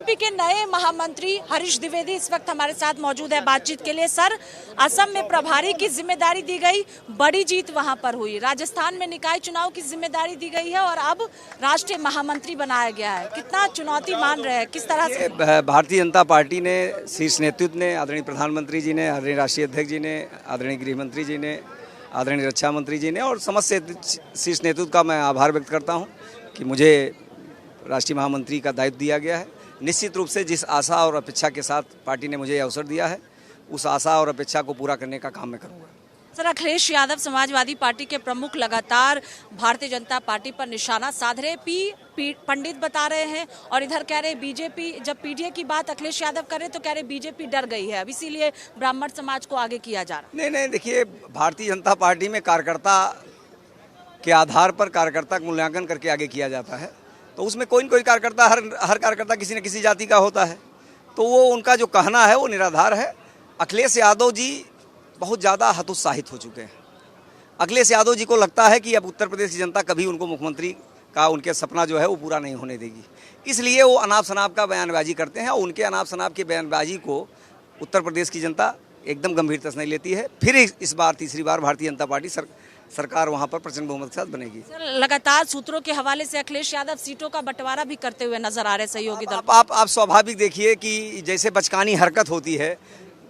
BJP के नए महामंत्री हरीश द्विवेदी इस वक्त हमारे साथ मौजूद है बातचीत के लिए। सर, असम में प्रभारी की जिम्मेदारी दी गई, बड़ी जीत वहां पर हुई। राजस्थान में निकाय चुनाव की जिम्मेदारी दी गई है और अब राष्ट्रीय महामंत्री बनाया गया है। कितना चुनौती मान रहे हैं, किस तरह से? भारतीय जनता पार्टी ने, शीर्ष नेतृत्व ने, आदरणीय प्रधानमंत्री जी ने, आदरणीय राष्ट्रीय अध्यक्ष जी ने, आदरणीय गृह मंत्री जी ने, आदरणीय रक्षा मंत्री जी ने और समस्त शीर्ष नेतृत्व का मैं आभार व्यक्त करता हूँ कि मुझे राष्ट्रीय महामंत्री का दायित्व दिया गया है। निश्चित रूप से जिस आशा और अपेक्षा के साथ पार्टी ने मुझे अवसर दिया है, उस आशा और अपेक्षा को पूरा करने का काम मैं करूँगा। सर, अखिलेश यादव समाजवादी पार्टी के प्रमुख लगातार भारतीय जनता पार्टी पर निशाना साध रहे, पंडित बता रहे हैं और इधर कह रहे बीजेपी, जब पीडीए की बात अखिलेश यादव कर रहे तो कह रहे बीजेपी डर गई है, अब इसीलिए ब्राह्मण समाज को आगे किया जा रहा है। नहीं, देखिए, भारतीय जनता पार्टी में कार्यकर्ता के आधार पर कार्यकर्ता का मूल्यांकन करके आगे किया जाता है। तो उसमें कोई न कोई कार्यकर्ता, हर कार्यकर्ता किसी न किसी जाति का होता है, तो वो उनका जो कहना है वो निराधार है। अखिलेश यादव जी बहुत ज़्यादा हतोत्साहित हो चुके हैं। अखिलेश यादव जी को लगता है कि अब उत्तर प्रदेश की जनता कभी उनको मुख्यमंत्री का उनके सपना जो है वो पूरा नहीं होने देगी, इसलिए वो अनाप शनाप का बयानबाजी करते हैं और उनके अनाप शनाप की बयानबाजी को उत्तर प्रदेश की जनता एकदम गंभीरता से नहीं लेती है। फिर इस बार तीसरी बार भारतीय जनता पार्टी सरकार वहां पर प्रचंड बहुमत के साथ बनेगी। सर, लगातार सूत्रों के हवाले से अखिलेश यादव सीटों का बंटवारा भी करते हुए नजर आ रहे सहयोगी दल। आप स्वाभाविक देखिए कि जैसे बचकानी हरकत होती है,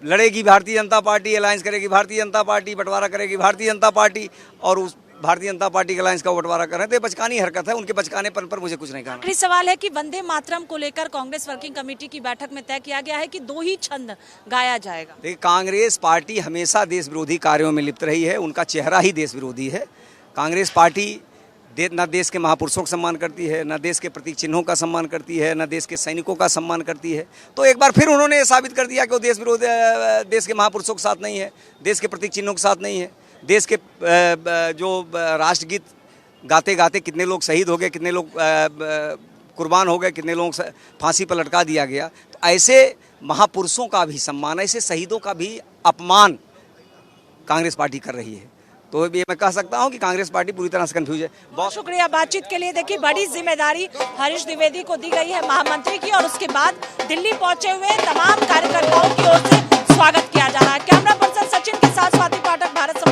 लड़ेगी भारतीय जनता पार्टी, अलायंस करेगी भारतीय जनता पार्टी, बंटवारा करेगी भारतीय जनता पार्टी और उस भारतीय जनता पार्टी के अलायंस का बंटवारा कर रहे हैं, तो ये बचकानी हरकत है। उनके बचकानेपन पर मुझे कुछ नहीं कहना। आखिरी सवाल है कि वंदे मातरम को लेकर कांग्रेस वर्किंग कमेटी की बैठक में तय किया गया है कि 2 ही छंद गाया जाएगा। देखिए, कांग्रेस पार्टी हमेशा देश विरोधी कार्यों में लिप्त रही है, उनका चेहरा ही देश विरोधी है। कांग्रेस पार्टी न देश के महापुरुषों का सम्मान करती है, न देश के प्रतीक चिन्हों का सम्मान करती है, न देश के सैनिकों का सम्मान करती है। तो एक बार फिर उन्होंने साबित कर दिया कि वो देश विरोधी, देश के महापुरुषों के साथ नहीं है, देश के प्रतीक चिन्हों के साथ नहीं है। देश के जो राष्ट्रगीत गाते गाते कितने लोग शहीद हो गए, कितने लोग कुर्बान हो गए, कितने लोग फांसी पर लटका दिया गया। तो ऐसे महापुरुषों का भी सम्मान, ऐसे शहीदों का भी अपमान कांग्रेस पार्टी कर रही है। तो ये मैं कह सकता हूं कि कांग्रेस पार्टी पूरी तरह से कंफ्यूज है। बहुत शुक्रिया बातचीत के लिए। देखिए, बड़ी जिम्मेदारी हरीश द्विवेदी को दी गई है महामंत्री की और उसके बाद दिल्ली पहुंचे हुए तमाम कार्यकर्ताओं की ओर से स्वागत किया जा रहा है। कैमरा पर्सन सचिन के साथ स्वाति पाठक, भारत।